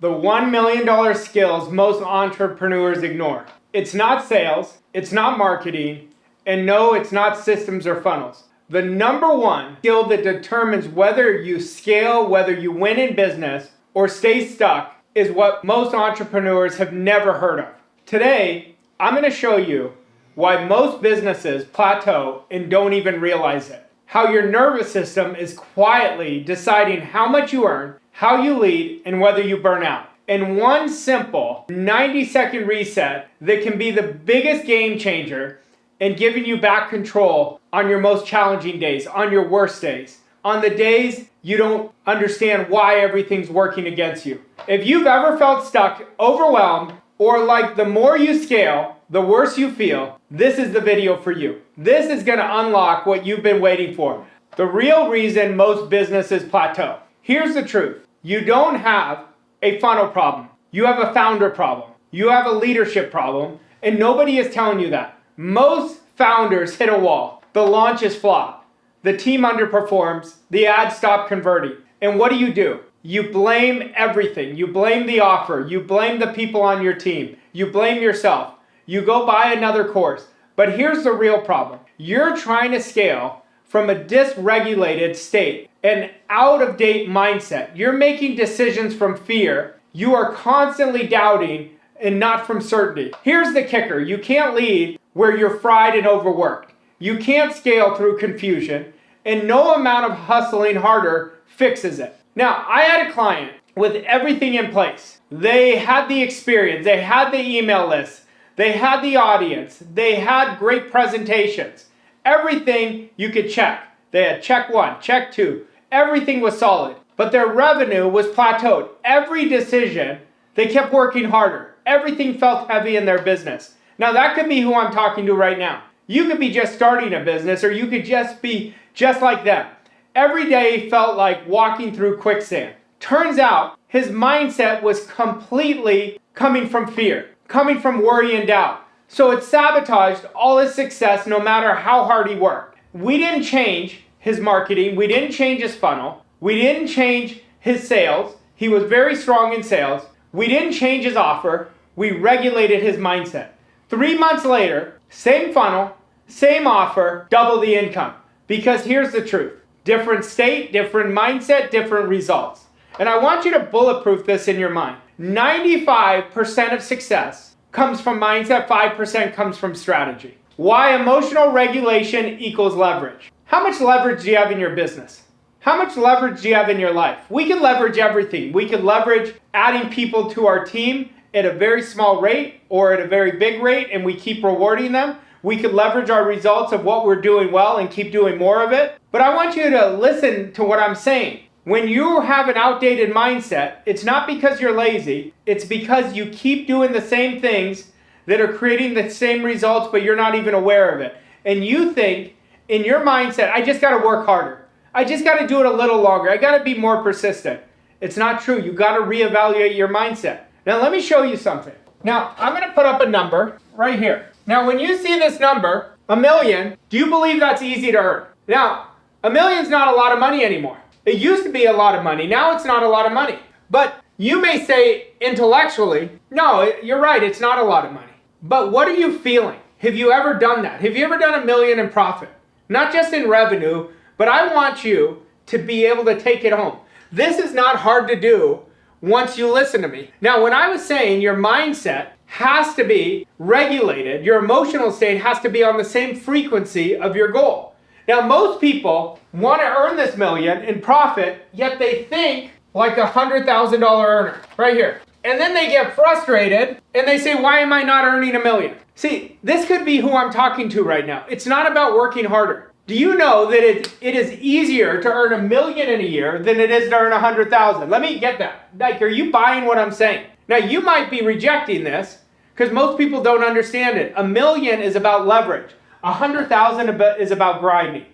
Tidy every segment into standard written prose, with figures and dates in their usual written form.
the $1 million skills most entrepreneurs ignore. It's not sales, it's not marketing, and no, it's not systems or funnels. The number one skill that determines whether you scale, whether you win in business, or stay stuck is what most entrepreneurs have never heard of. Today, I'm going to show you why most businesses plateau and don't even realize it. How your nervous system is quietly deciding how much you earn, how you lead, and whether you burn out. And one simple 90-second reset that can be the biggest game changer in giving you back control on your most challenging days, on your worst days, on the days you don't understand why everything's working against you. If you've ever felt stuck, overwhelmed, or like the more you scale, the worse you feel, this is the video for you. This is going to unlock what you've been waiting for. The real reason most businesses plateau. Here's the truth. You don't have a funnel problem. You have a founder problem. You have a leadership problem, and nobody is telling you that. Most founders hit a wall. The launches flop. The team underperforms. The ads stop converting. And what do? You blame everything. You blame the offer. You blame the people on your team. You blame yourself. You go buy another course. But here's the real problem. You're trying to scale from a dysregulated state, an out-of-date mindset. You're making decisions from fear. You are constantly doubting and not from certainty. Here's the kicker. You can't lead where you're fried and overworked. You can't scale through confusion, and no amount of hustling harder fixes it. Now, I had a client with everything in place. They had the experience, they had the email list, they had the audience, they had great presentations. Everything you could check. They had check 1, check 2. Everything was solid, but their revenue was plateaued. Every decision, they kept working harder. Everything felt heavy in their business. Now, that could be who I'm talking to right now. You could be just starting a business, or you could just be just like them. Every day felt like walking through quicksand. Turns out his mindset was completely coming from fear, coming from worry and doubt. So it sabotaged all his success no matter how hard he worked. We didn't change his marketing. We didn't change his funnel. We didn't change his sales. He was very strong in sales. We didn't change his offer. We regulated his mindset. 3 months later, same funnel, same offer, double the income. Because here's the truth. Different state, different mindset, different results. And I want you to bulletproof this in your mind. 95% of success comes from mindset, 5% comes from strategy. Why emotional regulation equals leverage. How much leverage do you have in your business? How much leverage do you have in your life? We can leverage everything. We can leverage adding people to our team at a very small rate or at a very big rate, and we keep rewarding them. We could leverage our results of what we're doing well and keep doing more of it. But I want you to listen to what I'm saying. When you have an outdated mindset, it's not because you're lazy. It's because you keep doing the same things that are creating the same results, but you're not even aware of it. And you think in your mindset, I just got to work harder. I just got to do it a little longer. I got to be more persistent. It's not true. You got to reevaluate your mindset. Now, let me show you something. Now, I'm going to put up a number right here. Now, when you see this number, $1 million, do you believe that's easy to earn? Now, $1 million's not a lot of money anymore. It used to be a lot of money. Now it's not a lot of money. But you may say intellectually, no, you're right, it's not a lot of money. But what are you feeling? Have you ever done that? Have you ever done $1 million in profit? Not just in revenue, but I want you to be able to take it home. This is not hard to do once you listen to me. Now, when I was saying your mindset has to be regulated, your emotional state has to be on the same frequency of your goal. Now, most people want to earn this $1 million in profit, yet they think like a $100,000 earner, right here. And then they get frustrated and they say, why am I not earning $1 million? See, this could be who I'm talking to right now. It's not about working harder. Do you know that it is easier to earn $1 million in a year than it is to earn 100,000? Let me get that. Like, are you buying what I'm saying? Now, you might be rejecting this because most people don't understand it. $1 million is about leverage. 100,000 is about grinding.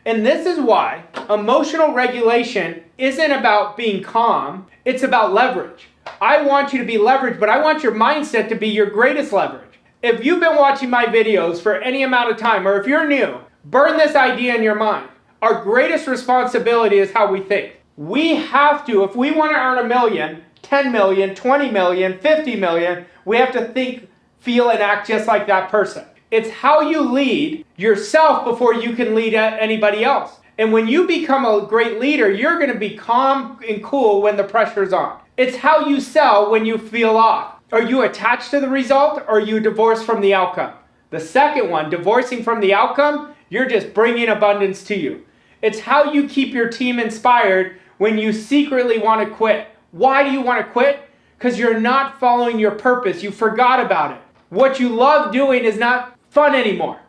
And this is why emotional regulation isn't about being calm. It's about leverage. I want you to be leveraged, but I want your mindset to be your greatest leverage. If you've been watching my videos for any amount of time, or if you're new, burn this idea in your mind. Our greatest responsibility is how we think. We have to, if we want to earn $1 million, 10 million, 20 million, 50 million, we have to think, feel, and act just like that person. It's how you lead yourself before you can lead anybody else. And when you become a great leader, you're going to be calm and cool when the pressure's on. It's how you sell when you feel off. Are you attached to the result, or are you divorced from the outcome? The second one, divorcing from the outcome, you're just bringing abundance to you. It's how you keep your team inspired when you secretly want to quit. Why do you want to quit? Because you're not following your purpose. You forgot about it. What you love doing is not fun anymore.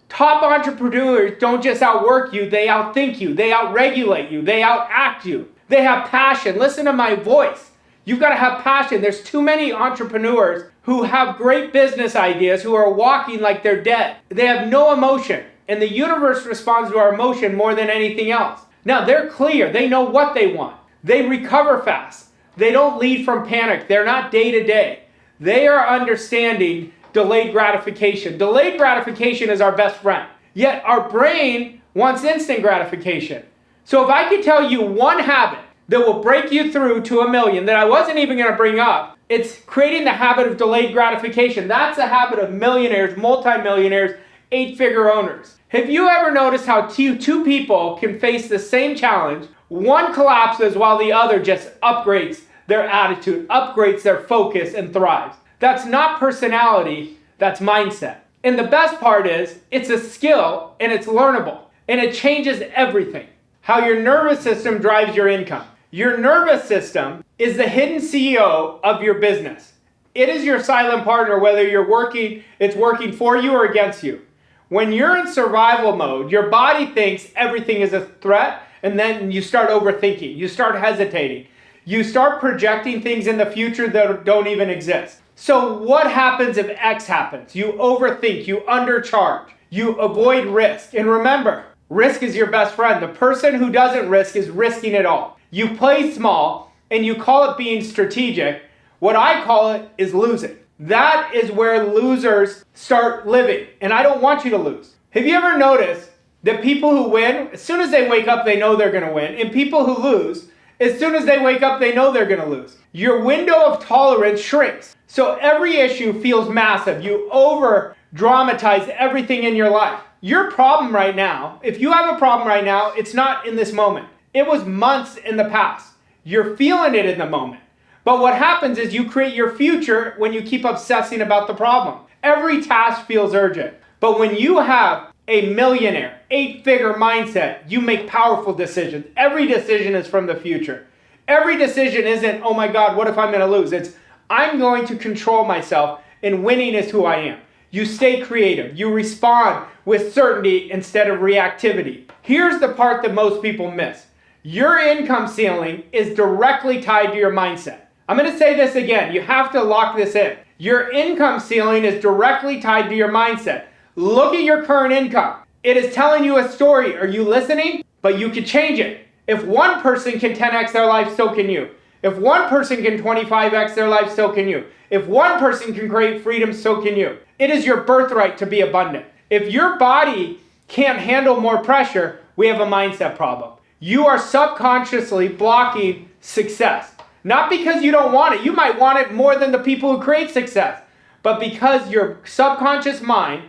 Top entrepreneurs don't just outwork you, they outthink you, they outregulate you, they outact you. They have passion. Listen to my voice. You've got to have passion. There's too many entrepreneurs who have great business ideas who are walking like they're dead. They have no emotion, and the universe responds to our emotion more than anything else. Now, they're clear. They know what they want. They recover fast. They don't lead from panic. They're not day to day. They are understanding delayed gratification. Delayed gratification is our best friend. Yet our brain wants instant gratification. So if I could tell you one habit that will break you through to 1 million that I wasn't even going to bring up, it's creating the habit of delayed gratification. That's a habit of millionaires, multimillionaires, 8-figure owners. Have you ever noticed how two people can face the same challenge? One collapses while the other just upgrades their attitude, upgrades their focus, and thrives. That's not personality, that's mindset. And the best part is, it's a skill and it's learnable. And it changes everything. How your nervous system drives your income. Your nervous system is the hidden CEO of your business. It is your silent partner, whether it's working for you or against you. When you're in survival mode, your body thinks everything is a threat, and then you start overthinking. You start hesitating. You start projecting things in the future that don't even exist. So what happens if X happens? You overthink, you undercharge, you avoid risk. And remember, risk is your best friend. The person who doesn't risk is risking it all. You play small and you call it being strategic. What I call it is losing. That is where losers start living. And I don't want you to lose. Have you ever noticed that people who win, as soon as they wake up, they know they're going to win. And people who lose, as soon as they wake up, they know they're going to lose. Your window of tolerance shrinks. So every issue feels massive. You over dramatize everything in your life. Your problem right now, if you have a problem right now, it's not in this moment. It was months in the past. You're feeling it in the moment. But what happens is you create your future when you keep obsessing about the problem. Every task feels urgent. But when you have a millionaire, 8-figure mindset, you make powerful decisions. Every decision is from the future. Every decision isn't, oh my God, what if I'm going to lose? It's, I'm going to control myself, and winning is who I am. You stay creative. You respond with certainty instead of reactivity. Here's the part that most people miss. Your income ceiling is directly tied to your mindset. I'm going to say this again. You have to lock this in. Your income ceiling is directly tied to your mindset. Look at your current income. It is telling you a story. Are you listening? But you can change it. If one person can 10x their life, so can you. If one person can 25x their life, so can you. If one person can create freedom, so can you. It is your birthright to be abundant. If your body can't handle more pressure, we have a mindset problem. You are subconsciously blocking success. Not because you don't want it. You might want it more than the people who create success. But because your subconscious mind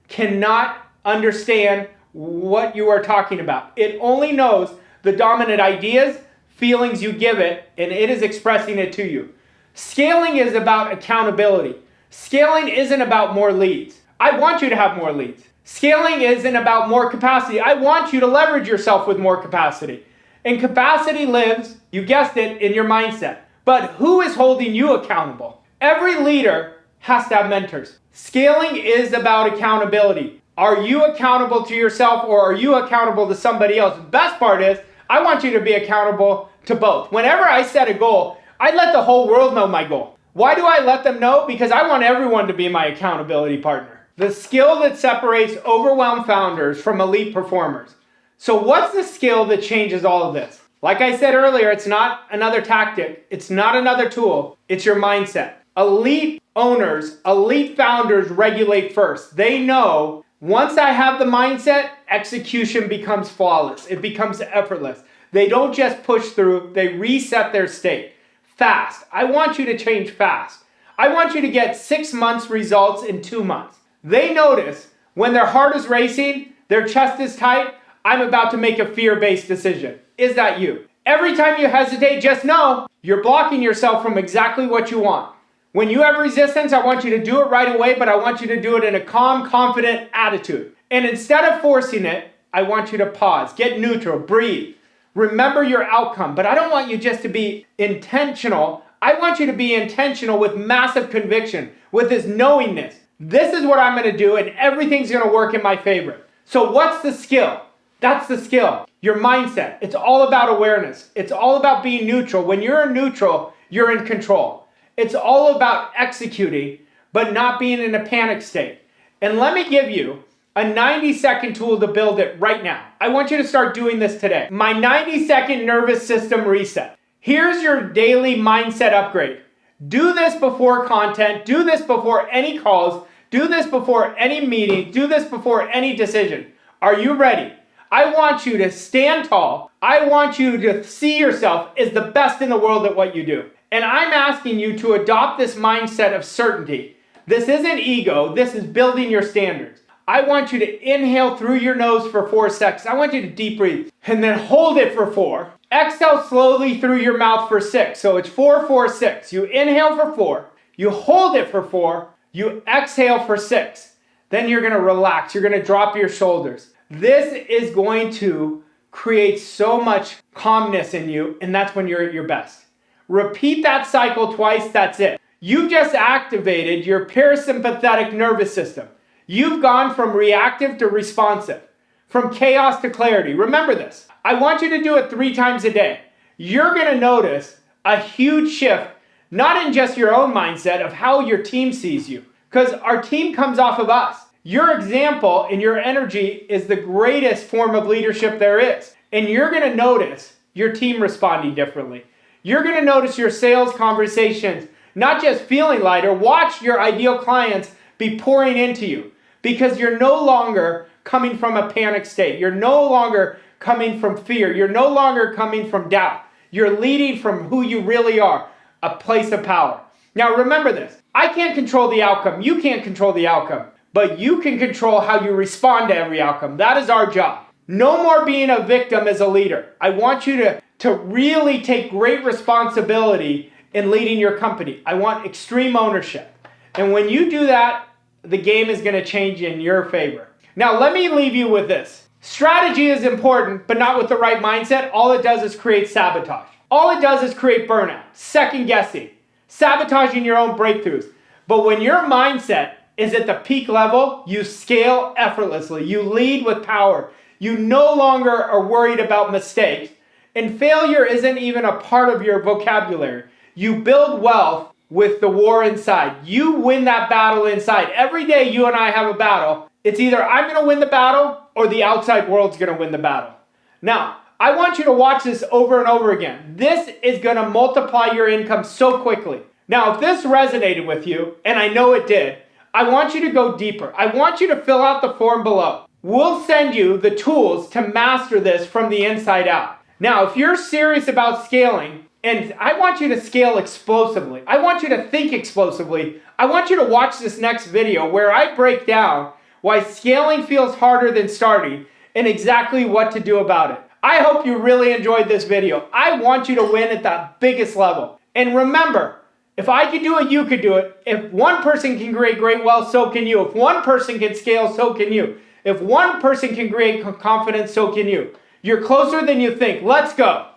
cannot understand what you are talking about. It only knows the dominant ideas, feelings you give it, and it is expressing it to you. Scaling is about accountability. Scaling isn't about more leads. I want you to have more leads. Scaling isn't about more capacity. I want you to leverage yourself with more capacity. And capacity lives, you guessed it, in your mindset. But who is holding you accountable? Every leader has to have mentors. Scaling is about accountability. Are you accountable to yourself, or are you accountable to somebody else? The best part is, I want you to be accountable to both. Whenever I set a goal, I let the whole world know my goal. Why do I let them know? Because I want everyone to be my accountability partner. The skill that separates overwhelmed founders from elite performers. So what's the skill that changes all of this? Like I said earlier, it's not another tactic. It's not another tool. It's your mindset. Elite owners, elite founders regulate first. They know once I have the mindset, execution becomes flawless. It becomes effortless. They don't just push through, they reset their state. fast. I want you to change fast. I want you to get 6 months results in 2 months. They notice when their heart is racing, their chest is tight, I'm about to make a fear-based decision. Is that you? Every time you hesitate, just know you're blocking yourself from exactly what you want. When you have resistance, I want you to do it right away, but I want you to do it in a calm, confident attitude. And instead of forcing it, I want you to pause, get neutral, breathe. Remember your outcome, but I don't want you just to be intentional. I want you to be intentional with massive conviction, with this knowingness. This is what I'm going to do, and everything's going to work in my favor. So what's the skill? That's the skill. Your mindset. It's all about awareness. It's all about being neutral. When you're in neutral, you're in control. It's all about executing, but not being in a panic state. And let me give you a 90-second tool to build it right now. I want you to start doing this today. My 90-second nervous system reset. Here's your daily mindset upgrade. Do this before content. Do this before any calls. Do this before any meeting. Do this before any decision. Are you ready? I want you to stand tall. I want you to see yourself as the best in the world at what you do. And I'm asking you to adopt this mindset of certainty. This isn't ego. This is building your standards. I want you to inhale through your nose for 4 seconds. I want you to deep breathe and then hold it for 4. Exhale slowly through your mouth for 6. So it's 4, 4, 6. You inhale for 4. You hold it for 4. You exhale for 6. Then you're going to relax. You're going to drop your shoulders. This is going to create so much calmness in you, and that's when you're at your best. Repeat that cycle twice. That's it. You just activated your parasympathetic nervous system. You've gone from reactive to responsive, from chaos to clarity. Remember this. I want you to do it 3 times a day. You're going to notice a huge shift, not in just your own mindset, of how your team sees you. Because our team comes off of us. Your example and your energy is the greatest form of leadership there is. And you're going to notice your team responding differently. You're going to notice your sales conversations not just feeling lighter. Watch your ideal clients be pouring into you. Because you're no longer coming from a panic state. You're no longer coming from fear. You're no longer coming from doubt. You're leading from who you really are, a place of power. Now remember this. I can't control the outcome. You can't control the outcome. But you can control how you respond to every outcome. That is our job. No more being a victim as a leader. I want you to really take great responsibility in leading your company. I want extreme ownership. And when you do that, the game is going to change in your favor. Now, let me leave you with this. Strategy is important, but not with the right mindset. All it does is create sabotage. All it does is create burnout, second guessing, sabotaging your own breakthroughs. But when your mindset is at the peak level, you scale effortlessly. You lead with power. You no longer are worried about mistakes. And failure isn't even a part of your vocabulary. You build wealth with the war inside. You win that battle inside. Every day you and I have a battle. It's either I'm going to win the battle or the outside world's going to win the battle. Now, I want you to watch this over and over again. This is going to multiply your income so quickly. Now, if this resonated with you, and I know it did, I want you to go deeper. I want you to fill out the form below. We'll send you the tools to master this from the inside out. Now, if you're serious about scaling, and I want you to scale explosively. I want you to think explosively. I want you to watch this next video where I break down why scaling feels harder than starting and exactly what to do about it. I hope you really enjoyed this video. I want you to win at the biggest level. And remember, if I could do it, you could do it. If one person can create great wealth, so can you. If one person can scale, so can you. If one person can create confidence, so can you. You're closer than you think. Let's go.